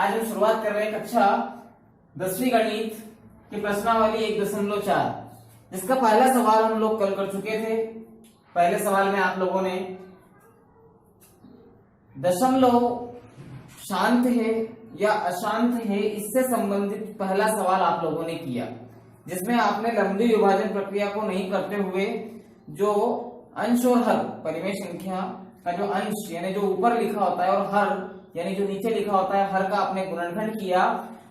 आज हम शुरुआत कर रहे हैं कक्षा 10वीं गणित की प्रश्नावली 1.4, जिसका पहला सवाल हम लोग कल कर चुके थे। पहले सवाल में आप लोगों ने दशमलव शांत है या अशांत है इससे संबंधित पहला सवाल आप लोगों ने किया, जिसमें आपने लंबी विभाजन प्रक्रिया को नहीं करते हुए जो अंश और हर परिमेय संख्या का जो अंश यानी जो ऊपर लिखा होता है और हर यानी जो नीचे लिखा होता है हर का आपने गुणनखंड किया,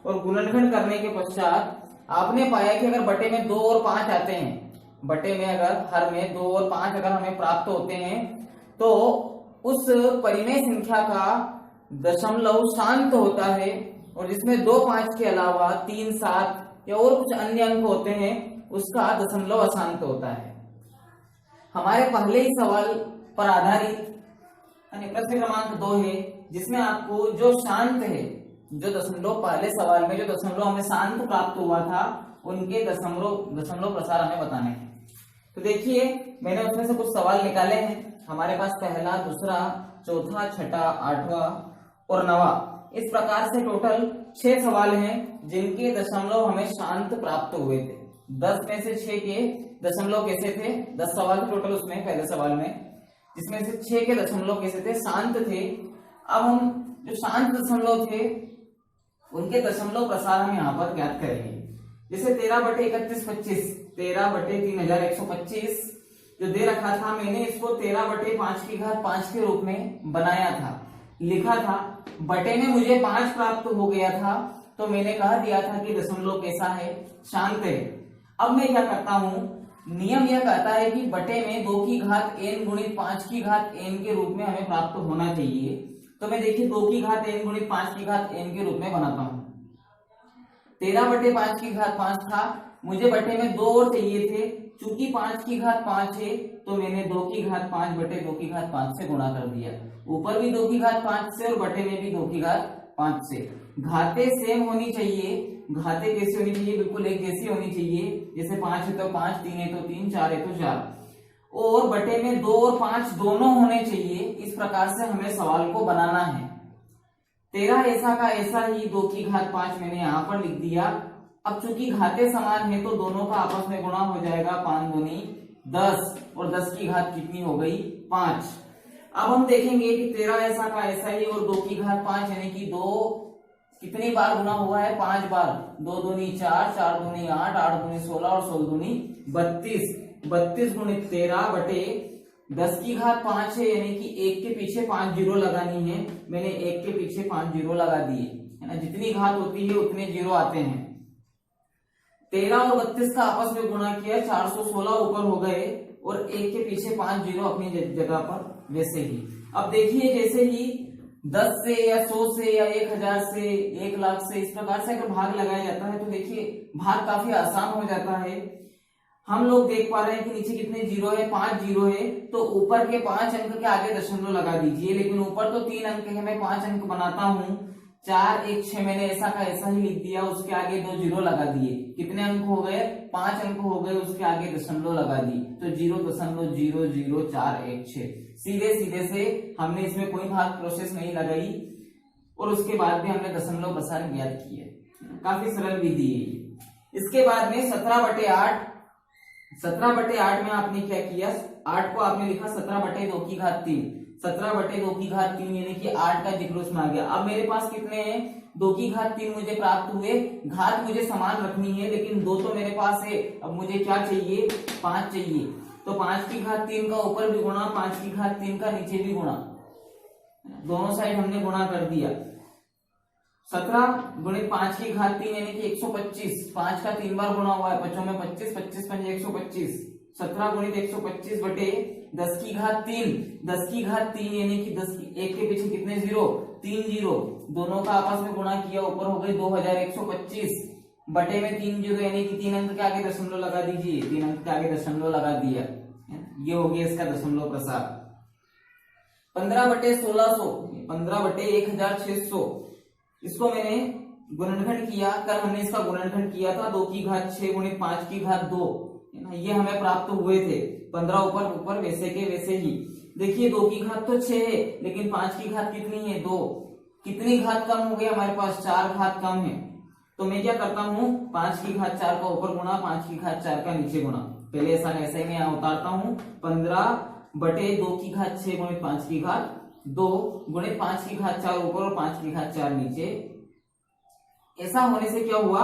और गुणनखंड करने के पश्चात आपने पाया कि अगर बटे में 2 और 5 आते हैं, बटे में अगर हर में 2 और 5 अगर हमें प्राप्त होते हैं तो उस परिमेय संख्या का दशमलव शांत होता है, और जिसमें 2 5 के अलावा 3 7 या और कुछ अन्य अंक होते हैं उसका दशमलव अशांत होता है। हमारे पहले ही सवाल पर आधारित प्रश्न क्रमांक 2 है, जिसमें आपको जो शांत है, जो दशमलव पहले सवाल में जो दशमलव हमें शांत प्राप्त हुआ था उनके दशमलव प्रसार हमें बताने हैं। तो देखिए मैंने उसमें से कुछ सवाल निकाले हैं। हमारे पास पहला, दूसरा, चौथा, छठा, 8वां और 9वां, इस प्रकार से टोटल 6 सवाल हैं जिनके दशमलव हमें शांत प्राप्त हुए थे। 10 में से 6 के दशमलव कैसे थे, 10 सवाल टोटल उसमें पहले सवाल में, जिसमें से 6 के दशमलव कैसे थे, शांत थे। अब हम जो शांत दशमलव थे उनके दशमलव प्रसार हम यहाँ पर ज्ञात करेंगे। जैसे 13/3125, 13/3125 जो दे रखा था, मैंने इसको 13/5 के रूप में बनाया था, लिखा था। बटे में मुझे 5 प्राप्त हो गया था, तो मैंने कह दिया था कि दशमलव कैसा है, शांत है। अब मैं क्या करता हूं, नियम यह कहता है कि बटे में 2 की घात n गुणित 5 की घात n के रूप में हमें प्राप्त होना चाहिए। तो मैं देखिए 2 की घात n गुणित 5 की घात n के रूप में बनाता हूं। 13/5 की घात 5 था, मुझे बटे में 2 और चाहिए थे। चूंकि 5 की घात 5 है तो मैंने 2 की घात 5 बटे 2 की घात 5 से गुणा कर दिया। ऊपर भी 2 की घात 5 से और बटे में भी 2 की घात 5 से। घातें सेम होनी चाहिए। घातें कैसी होनी चाहिए, बिल्कुल एक जैसी होनी चाहिए। जैसे 5 है तो 5, 3 है तो 3, 4 है तो 4, और बटे में 2 और 5 दोनों होने चाहिए। इस प्रकार से हमें सवाल को बनाना है। 13 ऐसा का ऐसा ही 2 की घात 5 मैंने यहाँ पर लिख दिया। अब चूंकि घातें समान है तो दोनों का आपस में गुणा हो जाएगा, 5 दूनी 10, और 10 की घात कितनी हो गई, 5। अब हम देखेंगे कि 13 ऐसा का ऐसा ही और 2 की घात 5 यानी कि 2 कितनी बार गुना हुआ है, 5 बार। 2 दूनी 4, 4 दूनी 8, 8 दूनी 16 और 16 दूनी 32। 32 गुणित 13 बटे 10 की घात 5 है, यानी कि 1 के पीछे 5 जीरो लगानी है। मैंने 1 के पीछे 5 जीरो लगा दिए, है ना। जितनी घात होती है उतने जीरो आते हैं। 13 और 32 का आपस में गुणा किया, 416 ऊपर हो गए, और 1 के पीछे 5 जीरो अपनी जगह पर वैसे ही। अब देखिए जैसे ही 10 से या 100 से या 1000 से 1 लाख से इस प्रकार से अगर भाग लगाया जाता है तो देखिए भाग काफी आसान हो जाता है। हम लोग देख पा रहे हैं कि नीचे कितने जीरो है, 5 जीरो है, तो ऊपर के 5 अंक के आगे दशमलव लगा दीजिए। लेकिन ऊपर तो 3 अंक है, मैं 5 अंक बनाता हूं। 4 1 6 मैंने ऐसा का ऐसा ही लिख दिया, उसके आगे 2 जीरो लगा दिए। कितने अंक हो गए, 5 अंक हो गए, उसके आगे दशमलव लगा दी, तो 0.00416। सीधे सीधे से हमने इसमें कोई भाग प्रोसेस नहीं लगाई, और उसके बाद भी हमने दशमलव प्रसार ज्ञात किया। काफी सरल विधि है। इसके बाद में 17/8, 17/8 में आपने क्या किया, 8 को आपने लिखा 17/2 की घात 3, 17/2 की घात 3 यानी कि 8 का जिक्र उसमें आ गया। अब मेरे पास कितने हैं, 2 की घात 3 मुझे प्राप्त हुए। घात मुझे समान रखनी है, लेकिन 2 तो मेरे पास है। अब मुझे क्या चाहिए, 5 चाहिए। तो 5 की घात 3 का ऊपर भी गुणा, 5 की घात 3 का नीचे भी गुणा, दोनों साइड हमने गुणा कर दिया। 17 गुणित 5 की घात 3 यानी कि 125। 5 का 3 बार गुणा हुआ है, 5 में 25, 25 पंजे 125। 17 गुणित 125 बटे 10 की घात 3, 10 की घात 3 यानी कि 10 1 के पीछे कितने जीरो, 3 जीरो, दोनों का आपस में गुणा किया, ऊपर हो गई 2125। बटे में 3 जीरो यानी कि 3 अंक के आगे दशमलव लगा दीजिए, 3 अंक के आगे दशमलव लगा दिया। ये हो गया इसका दशमलव प्रसार। 15/1600, 15/1600, इसको मैंने गुणनखंड किया। कल हमने इसका गुणनखंड किया था, 2 की घात 6 गुणित 5 की घात 2, ये हमें प्राप्त हुए थे। 15 ऊपर ऊपर वैसे के वैसे ही। देखिए 2 की घात तो 6 है, लेकिन 5 की घात कितनी है, 2, कितनी घात कम हो गई हमारे पास, 4 घात कम है। तो मैं क्या करता हूँ, 5 की घात 4 का ऊपर गुणा, 5 की घात 4 का नीचे गुणा। पहले ऐसा ऐसे ही मैं यहाँ उतारता हूँ, 15/2 की घात 6 गुणित 5 की घात 2 गुणित 5 की घात 4 ऊपर और 5 की घात 4 नीचे। ऐसा होने से क्या हुआ,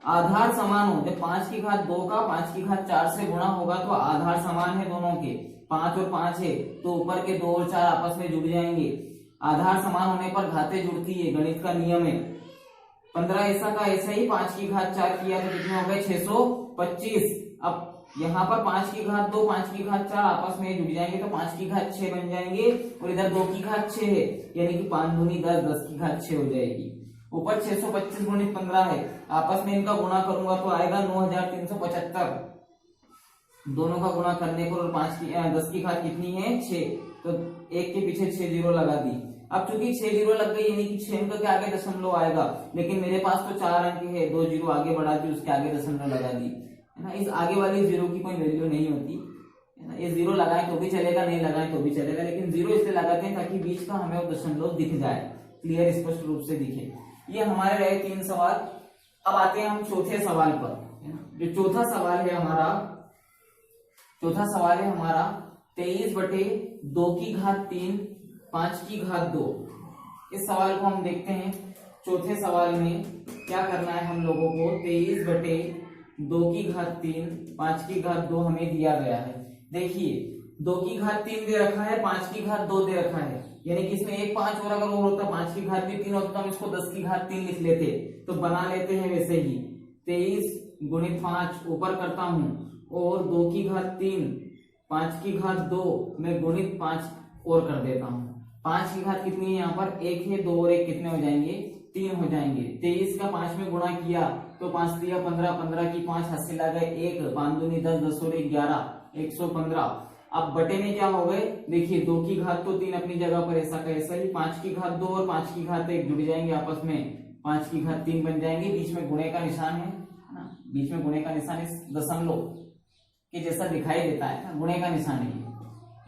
आधार समान हो। जब 5 की घात 2 का 5 की घात 4 से गुणा होगा तो आधार समान है दोनों के, 5 और 5 है तो ऊपर के 2 और 4 आपस में जुड़ जाएंगे। आधार समान होने पर घातें जुड़ती है, गणित का नियम है। 15 ऐसा का ऐसा ही 5 की घात 4 किया तो कितने हो गए, 625। अब यहाँ पर 5 की घात 2 5 की घात 4 आपस में जुड़ जाएंगे तो 5 की घात 6 बन जाएंगे और इधर 2 की घात 6 है, यानी कि 5 दूनी 10, 10 की घात 6 हो जाएगी। ऊपर 625 गुणित 15 है, आपस में इनका गुणा करूंगा तो आएगा 9375। दोनों का गुणा करने पर और 10 की घात कितनी है, 6, तो एक के पीछे 6 जीरो लगा दी। अब चूंकि 6 जीरो लग गई यानी कि 6 अंक के आगे दशमलव आएगा, लेकिन मेरे पास तो 4 अंक है, 2 जीरो आगे बढ़ा दी, उसके आगे दशमलव लगा दी, है ना। इस आगे वाली जीरो की कोई वैल्यू नहीं होती, है ना। ये जीरो लगाए तो भी चलेगा, नहीं लगाए तो भी चलेगा, लेकिन जीरो इसलिए लगाते हैं ताकि बीच का हमें वो दशमलव दिख जाए, क्लियर स्पष्ट रूप से दिखे। ये हमारे रहे 3 सवाल। अब आते हैं हम चौथे सवाल पर, है ना। जो चौथा सवाल है हमारा 23/2 की घात 3 5 की घात 2। इस सवाल को हम देखते हैं। चौथे सवाल में क्या करना है हम लोगों को, 23/2 की घात 3 5 की घात 2 हमें दिया गया है। देखिए 2 की घात 3 दे रखा है, 5 की घात 2 दे रखा है, यानी कि इसमें एक 5 और अगर और होता, 5 की घात भी 3 होता तो हम इसको 10 की घात 3 लिख लेते, तो बना लेते हैं वैसे ही। 23 गुणित 5 ऊपर करता हूं और 2 की घात 3 5 की घात 2 मैं गुणित 5 और कर देता हूं। 5 की घात कितनी है, यहाँ पर 1 है, 2 और 1 कितने हो जाएंगे, 3 हो जाएंगे। 23 का 5 में गुणा किया तो 5 दिया 15, 15 की 5 हासिल आ गए 1, 5 दूनी 10, 10 और 1 11, 115। अब बटे में क्या हो गए, देखिए 2 की घात तो 3 अपनी जगह पर ऐसा का ऐसा ही, 5 की घात 2 और 5 की घात 1 जुड़ जाएंगे आपस में, 5 की घात 3 बन जाएंगे। बीच में गुणे का निशान है ना, बीच में गुणे का निशान इस दशमलव के जैसा दिखाई देता है ना, गुणे का निशान है।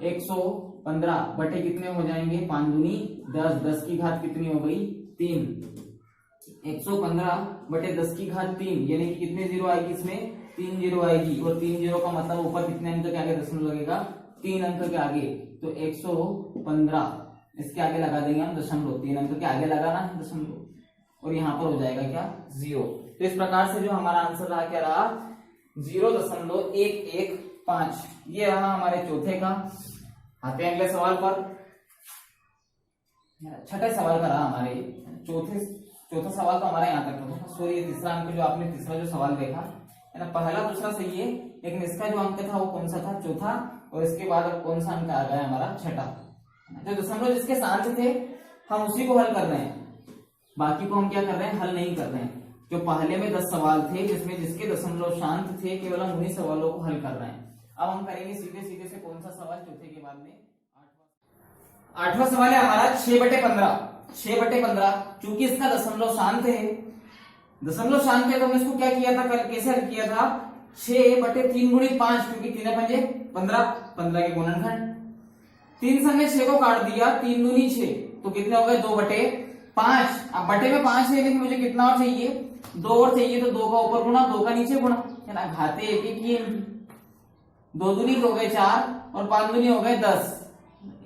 115 बटे कितने हो जाएंगे, 5 दूनी 10, 10 की घात कितनी हो गई, 3। 115 बटे 10 की घात 3 यानी कि कितने जीरो आएगी, इसमें 3 जीरो आएगी, और 3 जीरो का मतलब ऊपर कितने अंक के आगे दशमलव लगेगा, 3 अंक के आगे, तो 115 इसके आगे लगा देंगे हम दशमलव, 3 अंक के आगे लगाना है दशमलव, और यहाँ पर हो जाएगा क्या, 0। तो इस प्रकार से जो हमारा आंसर रहा क्या रहा, 0.115। ये रहा हमारे चौथे का। आते हैं अगले सवाल पर। छठे सवाल का रहा हमारे चौथा सवाल तो हमारा यहाँ तक था। सॉरी, तीसरा अंक जो आपने तीसरा जो सवाल देखा है ना, पहला दूसरा सही है, लेकिन इसका जो अंक था वो कौन सा था, चौथा, और इसके बाद अब कौन सा अंक आ गया हमारा, छठा। जो दशमलव जिसके शांत थे हम उसी को हल कर रहे हैं, बाकी को हम क्या कर रहे हैं, हल नहीं कर रहे हैं। जो पहले में 10 सवाल थे जिसमें जिसके दशमलव शांत थे, केवल हम उन्हीं सवालों को हल कर रहे हैं। अब हम करेंगे सीधे सीधे से कौन सा सवाल, चौथे के बाद में आठवां सवाल है हमारा 6/15। 6/15 चूंकि इसका दशमलव शांत है, दशमलव शांत है तो हमने इसको क्या किया था, कल कैसे हल किया था, 6/3 गुणित 5, क्योंकि 3 पंजे 15, 15 के गुणनखंड, 3 संगे 6 को काट दिया, 3 दूनी 6, तो कितने हो गए, 2/5। अब बटे में 5 है, लेकिन मुझे कितना और चाहिए, 2 और चाहिए, तो 2 का ऊपर गुणा, 2 का नीचे गुणा, है ना। घाते एक एक ही, 2 दूनी हो गए 4 और 5 दूनी हो गए 10,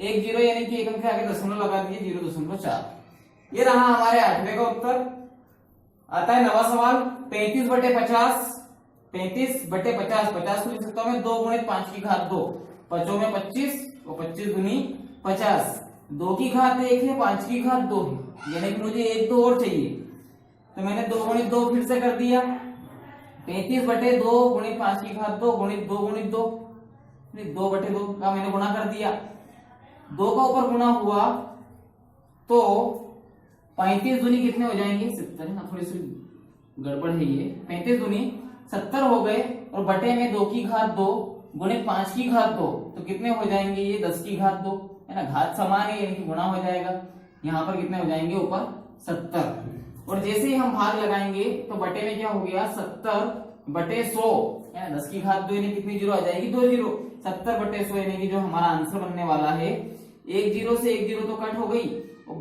1 जीरो यानी कि एक अंक के आगे दशमलव लगा दिए, 0.4। ये रहा हमारे 8वें का उत्तर। आता है नवा सवाल 35/50। 35/50, 50 को लिख सकता हूं मैं 2 गुणित 5 की घात 2, 5 में 25 और 25 दूनी 50, 2 की घात 1 है, 5 की घात 2 है, यानी कि मुझे 1 2 और चाहिए, तो मैंने 2 गुणित 2 फिर से कर दिया। 35/2 गुणित 5 की घात 2 गुणित 2 गुणित 2, 2/2 का मैंने गुणा कर दिया, 2 का ऊपर गुणा हुआ तो 35 दूनी कितने हो जाएंगे, 70 ना, थोड़ी सी गड़बड़ है ये, 35 दूनी 70 हो गए, और बटे में 2 की घात 2 गुणित 5 की घात 2, तो कितने हो जाएंगे ये, 10 की घात 2, है ना। घात समान है यानी कि गुणा हो जाएगा, यहाँ पर कितने हो जाएंगे, ऊपर 70, और जैसे ही हम भाग लगाएंगे तो बटे में क्या हो गया, 70/100, है ना। 10 की घात 2 यानी कितनी जीरो आ जाएगी, 2 जीरो, 70/100 यानी कि जो हमारा आंसर बनने वाला है, 1 जीरो से 1 जीरो तो कट हो गई, और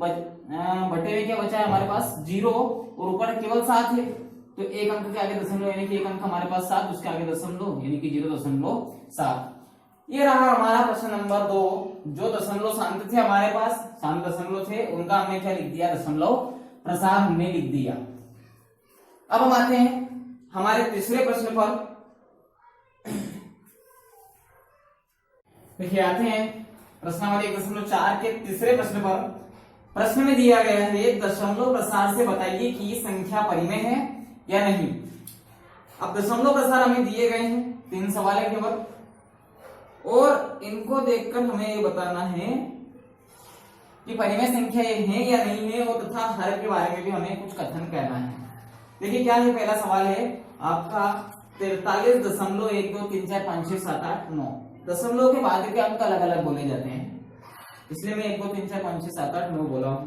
बटे में क्या बचा है हमारे पास 0 और ऊपर केवल 7 है, तो एक अंक के आगे दशमलव यानी कि एक अंक हमारे पास 7, उसके आगे दशमलव यानी कि 0.7। ये रहा हमारा प्रश्न नंबर 2। जो दशमलव शांत थे हमारे पास, शांत दशमलव थे, उनका हमने क्या लिख दिया, दशमलव प्रसार हमने लिख दिया। अब हम आते हैं हमारे तीसरे प्रश्न पर। देखिए आते हैं प्रश्न नंबर 1.4 के तीसरे प्रश्न पर। प्रश्न में दिया गया है दशमलव प्रसार से बताइए कि संख्या परिमेय है या नहीं। अब दशमलव प्रसार हमें दिए गए हैं, 3 सवाल है केवल, और इनको देखकर हमें ये बताना है कि परिमेय संख्या ये है या नहीं है, और तथा हर के बारे में भी हमें कुछ कथन कहना है। देखिए क्या है, पहला सवाल है आपका 43.123456789। दशमलव के बाद के अंक अलग अलग बोले जाते हैं, इसलिए मैं 123456789 बोला हूं।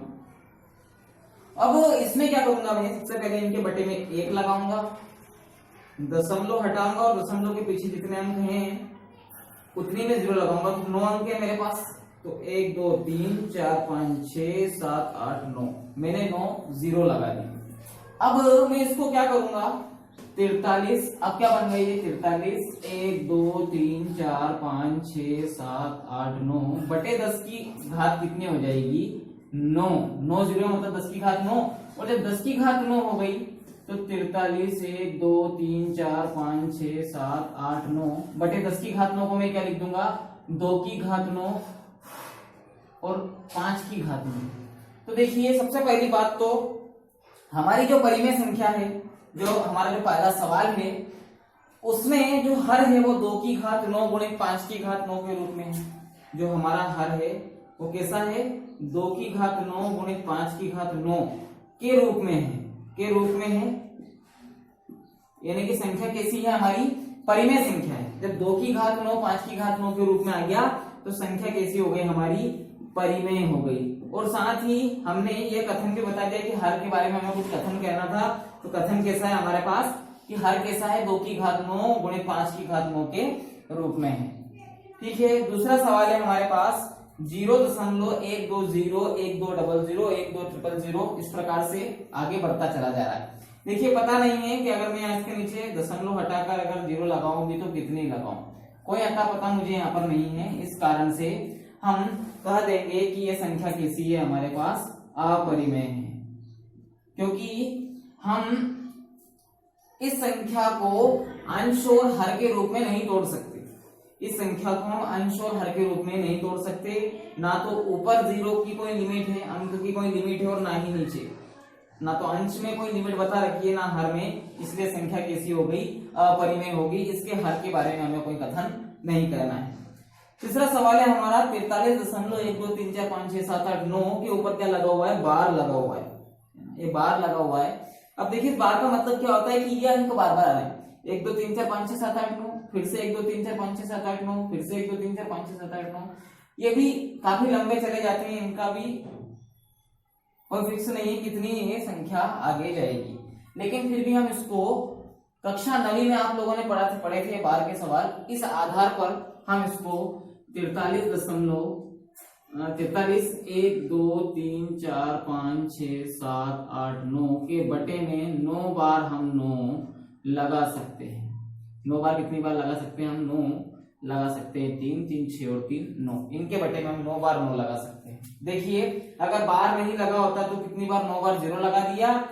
अब इसमें क्या करूंगा, मैं सबसे पहले इनके बटे में 1 लगाऊंगा, दशमलव हटाऊंगा और दशमलव के पीछे जितने अंक हैं उतनी में 0 लगाऊंगा। तो 9 अंक है मेरे पास, तो 1 2 3 4 5 6 7 8 9, मैंने 9 0 लगा दी। अब मैं इसको क्या करूंगा, 43, अब क्या बन गई है 43, 1 2 3 4 5 6 7 8 9 बटे 10 की घात कितनी हो जाएगी, 9। 9 0 मतलब 10 की घात 9, और जब 10 की घात 9 हो गई तो 43, 1 2 3 4 5 6 7 8 9 बटे 10 की घात 9 को मैं क्या लिख दूंगा, 2 की घात 9 और 5 की घात 9। तो देखिए सबसे पहली बात तो हमारी जो परिमेय संख्या है, जो हमारा जो पहला सवाल है, उसमें जो हर है वो 2 की घात 9 गुणित 5 की घात 9 के रूप में है। जो हमारा हर है वो कैसा है, 2 की घात 9 गुणित 5 की घात 9 के रूप में है, के रूप में है। यानी कि संख्या कैसी है, हमारी परिमेय संख्या है। जब 2 की घात 9 5 की घात 9 के रूप में आ गया तो संख्या कैसी हो गई, हमारी परिमेय हो गई। और साथ ही हमने ये कथन भी बता दिया कि हर के बारे में हमें कुछ कथन कहना था। तो कथन कैसा है हमारे पास कि हर कैसा है, 2 की घात 9 गुणित 5 की घात 9 के रूप में है। ठीक है, दूसरा सवाल है हमारे पास 0.120 1200 12300, इस प्रकार से आगे बढ़ता चला जा रहा है। देखिए पता नहीं है कि अगर मैं इसके नीचे दशमलव हटाकर अगर 0 लगाऊंगी तो कितनी लगाऊं, कोई अता पता मुझे यहाँ पर नहीं है। इस कारण से हम कह देंगे कि यह संख्या कैसी है, हमारे पास अपरिमेय है, क्योंकि हम इस संख्या को अंश और हर के रूप में नहीं तोड़ सकते। इस संख्या को हम अंश और हर के रूप में नहीं तोड़ सकते। ना तो ऊपर 0 की कोई लिमिट है, अंक की कोई लिमिट है, और ना ही नीचे, ना तो अंश में कोई लिमिट बता रखी है ना हर में, इसलिए संख्या कैसी हो गई, अपरिमेय होगी। इसके हर के बारे में हमें कोई कथन नहीं करना है। तीसरा सवाल है हमारा 43.123456789 के ऊपर क्या लगा हुआ है, बार लगा हुआ है, ये बार लगा हुआ है। अब देखिए बार का मतलब क्या होता है कि ये अंक बार बार आ रहे हैं, 1 2 3 4 5 6 7 8 9, फिर से 1 2 3 4 5 6 7 8 9, फिर से 1 2 3 4 5 6 7 8 9। ये भी काफी लंबे चले जाते हैं, इनका भी कोई फिक्स नहीं है कितनी ये संख्या आगे जाएगी। लेकिन फिर भी हम इसको कक्षा 9वीं में आप लोगों ने पढ़े थे बार के सवाल, इस आधार पर हम इसको 43 1 2 3 4 5 6 7 8 9 के बटे में 9 बार हम 9 लगा सकते हैं। 9 बार कितनी बार लगा सकते हैं, हम 9 लगा सकते हैं, 3 3 6 और 3 9, इनके बटे में हम 9 बार 9 लगा सकते हैं। देखिए अगर बार नहीं लगा होता तो कितनी बार, 9 बार 0 लगा दिया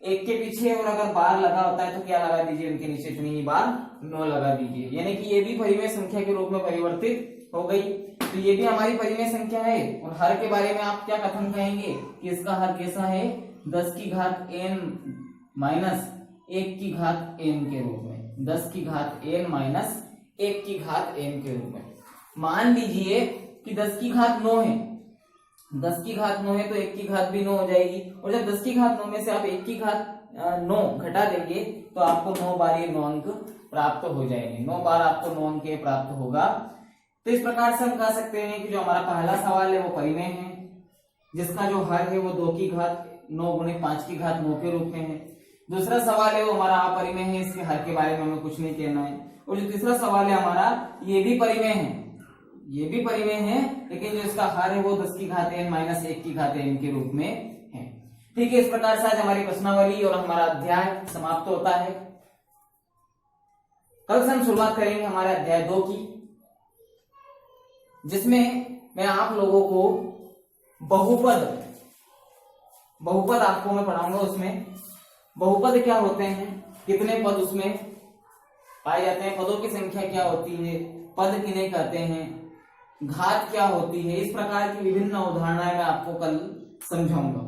एक के पीछे, और अगर बार लगा होता है तो क्या लगा दीजिए, इनके नीचे इतनी ही बार 9 लगा दीजिए। यानी कि ये भी परिमेय संख्या के रूप में परिवर्तित हो गई। तो ये भी हमारी परिमेय संख्या है। और हर के बारे में आप क्या कथन कहेंगे कि इसका हर कैसा है, 10 की घात n माइनस 1 की घात n के रूप में, 10 की घात n माइनस 1 की घात n के रूप में। मान लीजिए कि 10 की घात 9 है, 10 की घात 9 है तो 1 की घात भी 9 हो जाएगी। और जब 10 की घात 9 में से आप 1 की घात 9 घटा देंगे तो आपको 9 बार ये 9 अंक प्राप्त हो जाएंगे, 9 बार आपको 9 अंक प्राप्त होगा। तो इस प्रकार से हम कह सकते हैं कि जो हमारा पहला सवाल है वो परिमेय है, जिसका जो हर है वो 2 की घात 9 गुणित 5 की घात 9 के रूप में है। दूसरा सवाल है वो हमारा अपरिमेय है, इसके हर के बारे में हमें कुछ नहीं कहना है। और जो तीसरा सवाल है हमारा, ये भी परिमेय है, ये भी परिमेय है, लेकिन जो इसका हर है वो 10 की घात n माइनस 1 की घात n के रूप में है। ठीक है, इस प्रकार से आज हमारी प्रश्नावली और हमारा अध्याय समाप्त होता है। कल से हम शुरुआत करेंगे हमारे अध्याय 2 की, जिसमें मैं आप लोगों को बहुपद आपको मैं पढ़ाऊंगा। उसमें बहुपद क्या होते हैं, कितने पद उसमें पाए जाते हैं, पदों की संख्या क्या होती है, पद किन्हें कहते हैं, घात क्या होती है, इस प्रकार की विभिन्न अवधारणाएं मैं आपको कल समझाऊंगा।